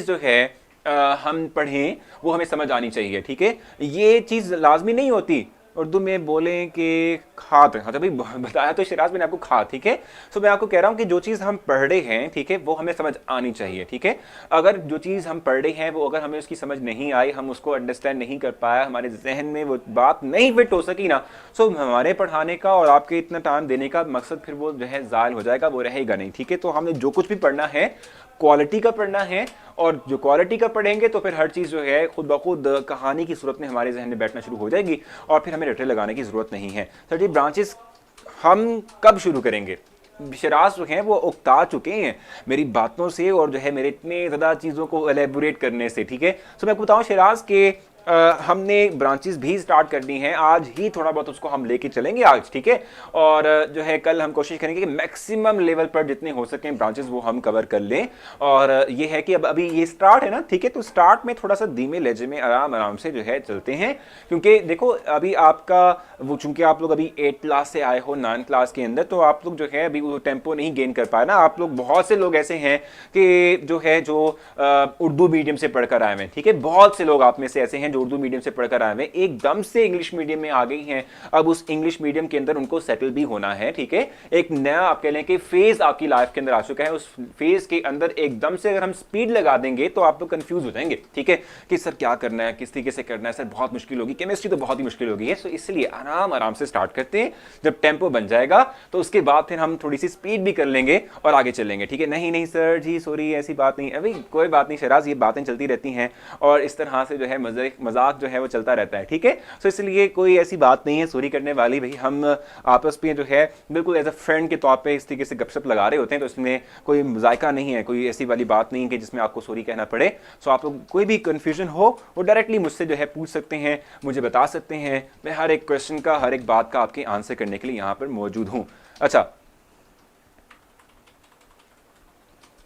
जो है हम पढ़ें वो हमें समझ आनी चाहिए, ठीक है। ये चीज़ लाजमी नहीं होती उर्दू में बोलें कि खात, हाँ भाई बताया तो शिराज मैंने आपको खा, ठीक है। सो मैं आपको कह रहा हूँ कि जो चीज़ हम पढ़ रहे हैं, ठीक है, वो हमें समझ आनी चाहिए, ठीक है। अगर जो चीज़ हम पढ़ रहे हैं वो अगर हमें उसकी समझ नहीं आई, हम उसको अंडरस्टैंड नहीं कर पाया, हमारे जहन में वो बात नहीं फिट हो सकी ना, सो हमारे पढ़ाने का और आपके इतना टाइम देने का मकसद फिर वो जो है ज़ायल हो जाएगा, वो रहेगा नहीं, ठीक है। तो हमने जो कुछ भी पढ़ना है क्वालिटी का पढ़ना है, और जो क्वालिटी का पढ़ेंगे तो फिर हर चीज़ जो है खुद ब खुद कहानी की सूरत में हमारे जहन में बैठना शुरू हो जाएगी, और फिर हमें रटे लगाने की ज़रूरत नहीं है। सर जी, ब्रांचेस हम कब शुरू करेंगे? शराज जो हैं वो उकता चुके हैं मेरी बातों से और जो है मेरे इतने ज़्यादा चीज़ों को एलेबोरेट करने से, ठीक है। सो मैं आपको बताऊँ शराज के हमने ब्रांचेस भी स्टार्ट करनी है, आज ही थोड़ा बहुत उसको हम लेके चलेंगे आज, ठीक है। और जो है कल हम कोशिश करेंगे कि मैक्सिमम लेवल पर जितने हो सकें ब्रांचेस वो हम कवर कर लें। और ये है कि अब अभी ये स्टार्ट है ना, ठीक है, तो स्टार्ट में थोड़ा सा धीमे लहजे में आराम आराम से जो है चलते हैं, क्योंकि देखो अभी आपका वो, चूंकि आप लोग अभी 8 क्लास से आए हो 9 क्लास के अंदर, तो आप लोग जो है अभी वो टेम्पो नहीं गेन कर पाए ना। आप लोग, बहुत से लोग ऐसे हैं कि जो है जो उर्दू मीडियम से पढ़कर आए हैं, ठीक है, बहुत से लोग आप में से ऐसे हैं जो जो उर्दू मीडियम से पढ़कर आए हुए एकदम से इंग्लिश मीडियम में आ गई हैं, अब उस इंग्लिश मीडियम के अंदर उनको सेटल भी होना है, ठीक है। एक नया आप कह लें कि फेज आपकी लाइफ के अंदर आ चुका है, उस फेज के अंदर एकदम से अगर हम स्पीड लगा देंगे तो आप लोग कंफ्यूज हो जाएंगे, ठीक है, कि सर क्या करना है, किस तरीके से करना है, सर बहुत मुश्किल होगी, केमिस्ट्री तो बहुत ही मुश्किल होगी है। सो इसलिए आराम आराम से स्टार्ट करते हैं, जब टेम्पो बन जाएगा तो उसके बाद फिर हम थोड़ी सी स्पीड भी कर लेंगे और आगे चलेंगे, ठीक है। नहीं नहीं सर जी सॉरी ऐसी बात नहीं, अभी कोई बात नहीं शहराज, ये बातें चलती रहती हैं और इस तरह से जो है मजाक जो है वो चलता रहता है, ठीक है। सो इसलिए कोई ऐसी बात नहीं है सॉरी करने वाली, भाई हम आपस में जो है बिल्कुल एज अ फ्रेंड के तौर पे इस तरीके से गपशप लगा रहे होते हैं, तो इसमें कोई जायका नहीं है, कोई ऐसी वाली बात नहीं है कि जिसमें आपको सॉरी कहना पड़े। सो आप लोग कोई भी कन्फ्यूजन हो वो डायरेक्टली मुझसे जो है पूछ सकते हैं, मुझे बता सकते हैं, मैं हर एक क्वेश्चन का हर एक बात का आपके आंसर करने के लिए यहाँ पर मौजूद हूँ। अच्छा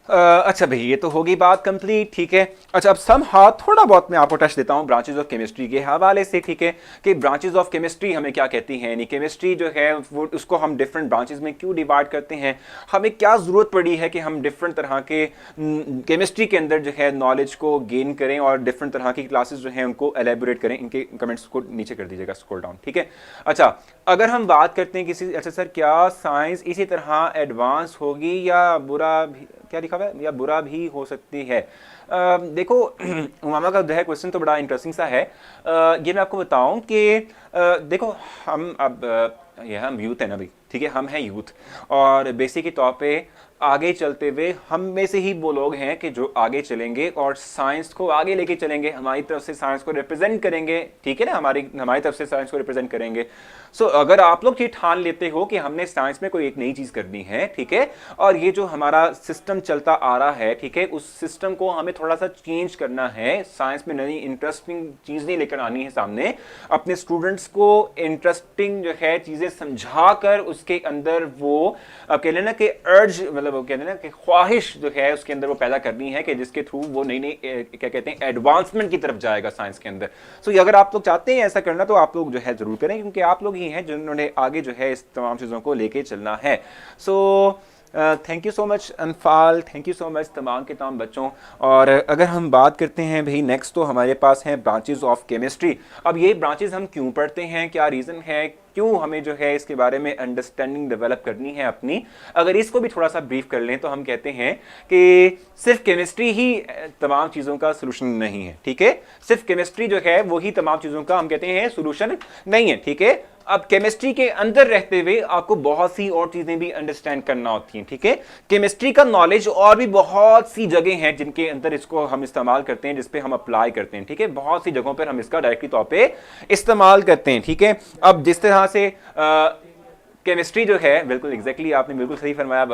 अच्छा भाई ये तो होगी बात कंप्लीट, ठीक है। अच्छा अब समहाउ थोड़ा बहुत मैं आपको टच देता हूँ ब्रांचेज ऑफ केमिस्ट्री के हवाले से, ठीक है, कि ब्रांचेज ऑफ केमिस्ट्री हमें क्या कहती हैं, यानी केमिस्ट्री जो है वो उसको हम डिफरेंट ब्रांचेज में क्यों डिवाइड करते हैं, हमें क्या ज़रूरत पड़ी है कि हम डिफरेंट तरह के केमिस्ट्री के अंदर जो है नॉलेज को गेन करें और डिफरेंट तरह की क्लासेज जो हैं उनको एलेबोरेट करें। इनके कमेंट्स को नीचे कर दीजिएगा, स्क्रॉल डाउन, ठीक है। अच्छा अगर हम बात करते हैं किसी, अच्छा सर क्या साइंस इसी तरह एडवांस होगी या बुरा भी, क्या लिखा हुआ है, या बुरा भी हो सकती है? देखो उमामा का जो है क्वेश्चन तो बड़ा इंटरेस्टिंग सा है। ये मैं आपको बताऊं कि देखो हम अब हम यूथ है ना भाई, ठीक है, हम हैं यूथ और बेसिक के तौर पे आगे चलते हुए हम में से ही वो लोग हैं कि जो आगे चलेंगे और साइंस को आगे लेके चलेंगे, हमारी तरफ से साइंस को रिप्रेजेंट करेंगे, ठीक है ना, हमारी तरफ से साइंस को रिप्रेजेंट करेंगे। सो अगर आप लोग ये ठान लेते हो कि हमने साइंस में कोई एक नई चीज करनी है, ठीक है, और ये जो हमारा सिस्टम चलता आ रहा है, ठीक है, उस सिस्टम को हमें थोड़ा सा चेंज करना है, साइंस में नई इंटरेस्टिंग चीज नहीं लेकर आनी है सामने, अपने स्टूडेंट्स को इंटरेस्टिंग जो है चीजें समझा कर उसके अंदर वो कह लेना कि अर्ज, मतलब वो कहते हैं ना कि ख्वाहिश जो है उसके अंदर वो पैदा करनी है कि जिसके थ्रू वो नई नई क्या कहते हैं एडवांसमेंट की तरफ जाएगा साइंस के अंदर। सो अगर आप लोग चाहते हैं ऐसा करना तो आप लोग जो है जरूर करें, क्योंकि आप लोग ही हैं जिन्होंने आगे जो है इस तमाम चीज़ों को लेके चलना है। So thank you so much Anfal, thank you so much तमाम के तमाम बच्चों। और अगर हम बात करते हैं भाई नेक्स्ट, तो हमारे पास हैं ब्रांचेज ऑफ केमिस्ट्री। अब ये ब्रांचेज हम क्यों पढ़ते हैं, क्या रीज़न है, क्यों हमें जो है इसके बारे में अंडरस्टैंडिंग डेवलप करनी है अपनी, अगर इसको भी थोड़ा सा ब्रीफ कर लें तो हम कहते हैं कि सिर्फ केमिस्ट्री ही तमाम चीज़ों का सोल्यूशन नहीं है, ठीक है, सिर्फ केमिस्ट्री जो है वही तमाम चीज़ों का हम कहते हैं सोल्यूशन नहीं है, ठीक है। अब केमिस्ट्री के अंदर रहते हुए आपको बहुत सी और चीजें भी अंडरस्टैंड करना होती हैं, ठीक है। केमिस्ट्री का नॉलेज और भी बहुत सी जगह हैं जिनके अंदर इसको हम इस्तेमाल करते हैं, जिसपे हम अप्लाई करते हैं, ठीक है, बहुत सी जगहों पर हम इसका डायरेक्टली तौर पे इस्तेमाल करते हैं, ठीक है। अब जिस तरह से केमिस्ट्री जो है, बिल्कुल एग्जैक्टली आपने बिल्कुल सही फरमाया,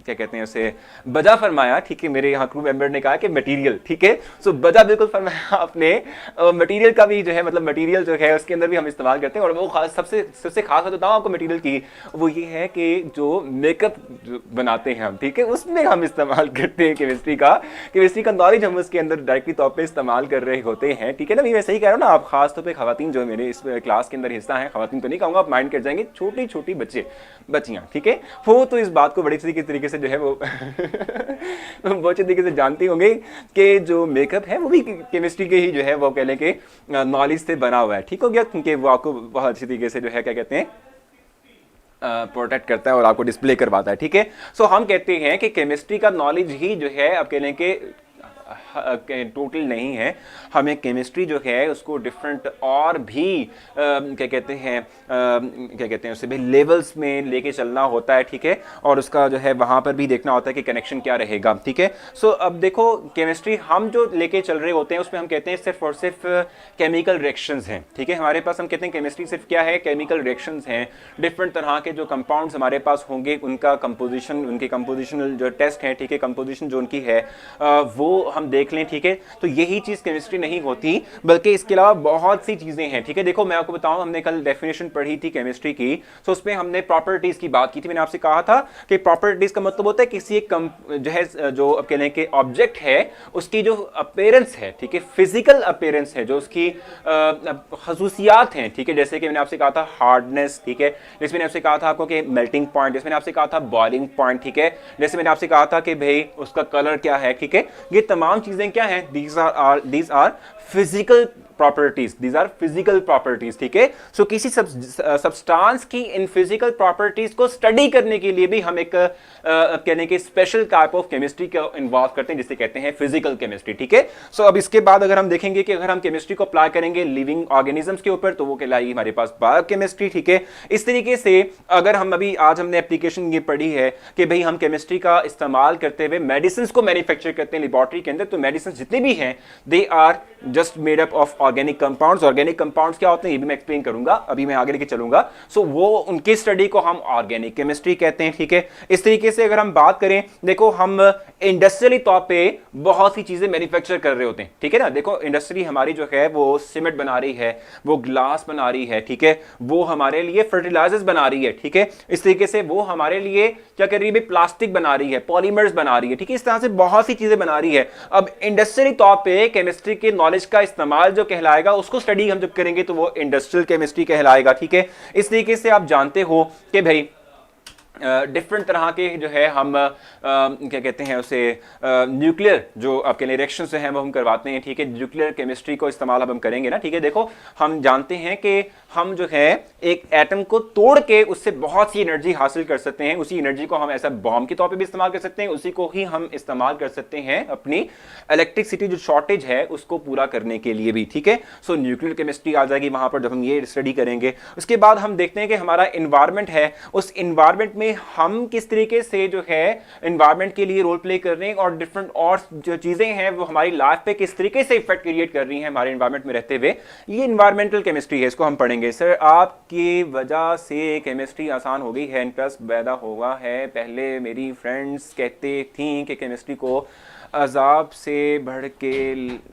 क्या कहते हैं उसे, बजा फरमाया, ठीक है, मेरे यहाँ क्रू मेंबर ने कहा कि मटेरियल, ठीक है, सो बजा बिल्कुल फरमाया आपने। मटेरियल का भी जो है मतलब मटेरियल जो है उसके अंदर भी हम इस्तेमाल करते हैं, और वो खास सबसे खास बात बताऊँ आपको मटेरियल की, वो ये है कि जो मेकअप बनाते हैं हम, ठीक है, उसमें हम इस्तेमाल करते हैं केमिस्ट्री का नॉलेज हम उसके अंदर डायरेक्टली तौर पर इस्तेमाल कर रहे होते हैं, ठीक है ना। मैं सही कह रहा हूँ ना, आप खास तौर पर खवातीन जो मेरे इस क्लास के अंदर हिस्सा है, खवातीन तो नहीं कहूँगा, आप माइंड कर जाएंगे, छोटी छोटी बच्चियाँ, ठीक है, वो तो इस बात को बड़ी तरीके से जो है वो बहुत अच्छे तरीके से जानती होंगे कि जो मेकअप है वो भी केमिस्ट्री के ही जो है वो कह लें कि नॉलेज से बना हुआ है, ठीक हो गया, क्योंकि वो आपको बहुत अच्छी तरीके से जो है क्या कहते हैं प्रोटेक्ट करता है और आपको डिस्प्ले करवाता है, ठीक है। सो हम कहते हैं कि केमिस्ट्री का नॉलेज ही जो है आप कह लें कि टोटल नहीं है, हमें केमिस्ट्री जो है उसको डिफरेंट और भी क्या कहते हैं उसे भी लेवल्स में लेके चलना होता है, ठीक है, और उसका जो है वहाँ पर भी देखना होता है कि कनेक्शन क्या रहेगा, ठीक है। सो अब देखो केमिस्ट्री हम जो लेके चल रहे होते हैं उसमें हम कहते हैं सिर्फ और सिर्फ केमिकल रिएक्शंस हैं, ठीक है, हमारे पास हम कहते हैं केमिस्ट्री सिर्फ क्या है, केमिकल रिएक्शंस हैं, डिफरेंट तरह के जो कंपाउंड्स हमारे पास होंगे उनका कंपोजिशन, उनके कंपोजिशनल जो टेस्ट हैं, ठीक है, कंपोजिशन जो उनकी है वो हम देख लें, ठीक है। तो यही चीज केमिस्ट्री नहीं होती, बल्कि इसके अलावा बहुत सी चीजें हैं, ठीक है। देखो मैं आपको बताऊं, हमने कल डेफिनेशन पढ़ी थी केमिस्ट्री की, तो उसमें हमने प्रॉपर्टीज की बात की थी। मैंने आपसे कहा था कि प्रॉपर्टीज का मतलब होता है किसी एक जो है जो अब कहने के ऑब्जेक्ट है उसकी जो अपीयरेंस है, ठीक है, फिजिकल अपीयरेंस है, जो उसकी खसूसियात हैं, ठीक है, जैसे कि मैंने आपसे कहा था हार्डनेस, ठीक है, जैसे मैंने आपसे कहा था आपको कि मेल्टिंग पॉइंट, जैसे मैंने आपसे कहा था बॉइलिंग पॉइंट, ठीक है, जैसे मैंने आपसे कहा था कि भाई उसका कलर क्या है, ठीक है, ये तमाम तमाम चीजें क्या हैं, these are physical properties, these are physical properties, ठीक है। सो किसी सब्सटेंस की इन फिजिकल प्रॉपर्टीज को स्टडी करने के लिए भी हम एक कहने के स्पेशल टाइप ऑफ केमिस्ट्री को इन्वॉल्व करते हैं जिसे कहते हैं फिजिकल केमिस्ट्री, ठीक है। सो अब इसके बाद अगर हम देखेंगे कि अगर हम केमिस्ट्री को अप्लाई करेंगे लिविंग ऑर्गेनिजम्स के ऊपर तो वो कहलाएगी हमारे पास बायोकेमिस्ट्री, ठीक है। इस तरीके से अगर हम अभी आज हमने एप्लीकेशन ये पढ़ी है कि भाई हम केमिस्ट्री का इस्तेमाल करते हुए मेडिसिन को मैन्युफैक्चर करते हैं लेबोरेटरी के अंदर, तो मेडिसिन जितने भी हैं they are just made up of organic compounds. Organic compounds क्या होते हैं ये भी मैं एक्सप्लेन करूंगा, अभी मैं आगे लेके चलूंगा। सो वो उनकी स्टडी को हम ऑर्गेनिक केमिस्ट्री कहते हैं, ठीक है। इस तरीके से अगर हम बात करें, देखो हम इंडस्ट्रियली तौर पे बहुत सी चीजें मैन्युफैक्चर कर रहे होते हैं, ठीक है ना। देखो इंडस्ट्री हमारी जो है वो सीमेंट बना रही है, वो ग्लास बना रही है, ठीक है, वो हमारे लिए फर्टिलाइजर्स बना रही है, ठीक है। इस तरीके से वो हमारे लिए क्या कर रही है, प्लास्टिक बना रही है, पॉलीमर्स बना रही है, ठीक है। इस तरह से बहुत सी चीजें बना रही है। अब इंडस्ट्रियली तौर पे केमिस्ट्री के नॉलेज का इस्तेमाल जो कहलाएगा उसको स्टडी हम जब करेंगे तो वो इंडस्ट्रियल केमिस्ट्री कहलाएगा, ठीक है। इस तरीके से आप जानते हो कि भाई डिफरेंट तरह के जो है हम क्या कहते हैं उसे न्यूक्लियर जो आपके रिएक्शंस जो हैं वो हम करवाते हैं, ठीक है। न्यूक्लियर केमिस्ट्री को इस्तेमाल अब हम करेंगे ना, ठीक है। देखो हम जानते हैं कि हम जो है एक एटम को तोड़ के उससे बहुत सी एनर्जी हासिल कर सकते हैं। उसी एनर्जी को हम ऐसा बॉम्ब के तौर पे भी इस्तेमाल कर सकते हैं, उसी को ही हम इस्तेमाल कर सकते हैं अपनी इलेक्ट्रिसिटी जो शॉर्टेज है उसको पूरा करने के लिए भी, ठीक है। सो न्यूक्लियर केमिस्ट्री आ जाएगी वहां पर जब हम ये स्टडी करेंगे। उसके बाद हम देखते हैं कि हमारा इन्वायरमेंट है, उस इन्वायरमेंट में हम किस तरीके से जो है एनवायरनमेंट के लिए रोल प्ले कर रहे हैं और डिफरेंट और जो चीजें हैं वो हमारी लाइफ पे किस तरीके से इफेक्ट क्रिएट कर रही हैं हमारे एनवायरनमेंट में रहते हुए, ये एनवायरमेंटल केमिस्ट्री है, इसको हम पढ़ेंगे। सर आपकी वजह से केमिस्ट्री आसान हो गई है, इंटरेस्ट पैदा हुआ है। पहले मेरी फ्रेंड्स कहते थी कि केमिस्ट्री को अजाब से बढ़ के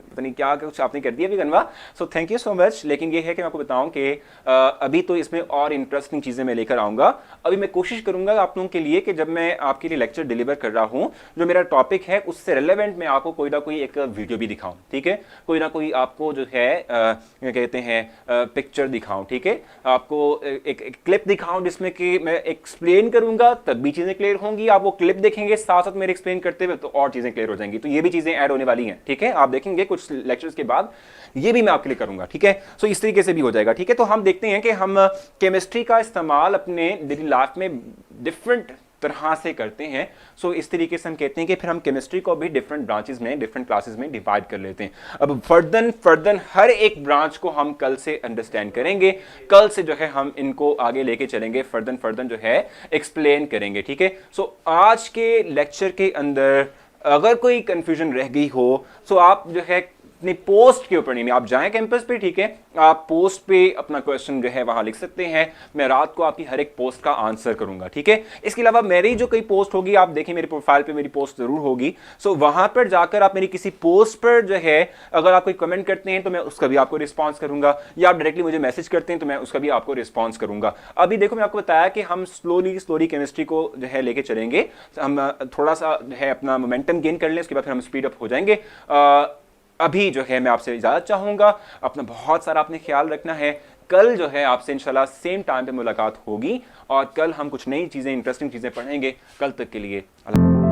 पता नहीं क्या कुछ आपने कर दिया भी गनवा, सो थैंक यू सो मच। लेकिन ये है कि मैं आपको बताऊं कि अभी तो इसमें और इंटरेस्टिंग चीज़ें मैं लेकर आऊँगा। अभी मैं कोशिश करूँगा आप लोगों के लिए कि जब मैं आपके लिए लेक्चर डिलीवर कर रहा हूँ जो मेरा टॉपिक है उससे रिलेवेंट मैं आपको कोई ना कोई एक वीडियो भी दिखाऊँ, ठीक है। कोई ना कोई आपको जो है क्या कहते हैं पिक्चर दिखाऊँ, ठीक है। आपको एक क्लिप दिखाऊँ जिसमें कि मैं एक्सप्लेन करूँगा तब भी चीज़ें क्लियर होंगी। आप वो क्लिप देखेंगे साथ साथ मेरे एक्सप्लेन करते हुए तो और चीज़ें क्लियर हो जाएंगी। तो ये भी चीज़ें ऐड होने वाली हैं, ठीक है। आप देखेंगे कुछ लेक्चर्स के बाद ये भी मैं आपके लिए करूंगा, ठीक है। सो इस तरीके से भी हो जाएगा, ठीक है। तो हम देखते हैं कि हम केमिस्ट्री का इस्तेमाल अपने डेली लाइफ में डिफरेंट तरह से करते हैं। सो इस तरीके से हम कहते हैं कि फिर हम केमिस्ट्री को भी डिफरेंट ब्रांचेस में डिफरेंट क्लासेस में डिवाइड कर लेते हैं। अब फर्दर हर एक ब्रांच को हम कल से अंडरस्टैंड करेंगे, कल से जो है हम इनको आगे लेके चलेंगे, फर्दर जो है एक्सप्लेन करेंगे, ठीक है। सो आज के लेक्चर के अंदर अगर कोई कंफ्यूजन रह गई हो तो आप जो है अपनी पोस्ट के ऊपर नहीं, आप जाएं कैंपस पे, ठीक है, आप पोस्ट पे अपना क्वेश्चन जो है वहां लिख सकते हैं। मैं रात को आपकी हर एक पोस्ट का आंसर करूंगा, ठीक है। इसके अलावा मेरी जो कोई पोस्ट होगी, आप देखें मेरी प्रोफाइल पे मेरी पोस्ट जरूर होगी। सो वहां पर जाकर आप मेरी किसी पोस्ट पर जो है अगर आप कोई कमेंट करते हैं तो मैं उसका भी आपको रिस्पॉन्स करूंगा, या आप डायरेक्टली मुझे मैसेज करते हैं तो मैं उसका भी आपको रिस्पॉन्स करूंगा। अभी देखो मैं आपको बताया कि हम स्लोली केमिस्ट्री को जो है लेके चलेंगे। हम थोड़ा सा जो है अपना मोमेंटम गेन कर लें, उसके बाद फिर हम स्पीड अप हो जाएंगे। अभी जो है मैं आपसे इजाजत चाहूंगा, अपना बहुत सारा आपने ख्याल रखना है। कल जो है आपसे इंशाल्लाह सेम टाइम पे मुलाकात होगी और कल हम कुछ नई चीजें इंटरेस्टिंग चीजें पढ़ेंगे। कल तक के लिए अल्लाह।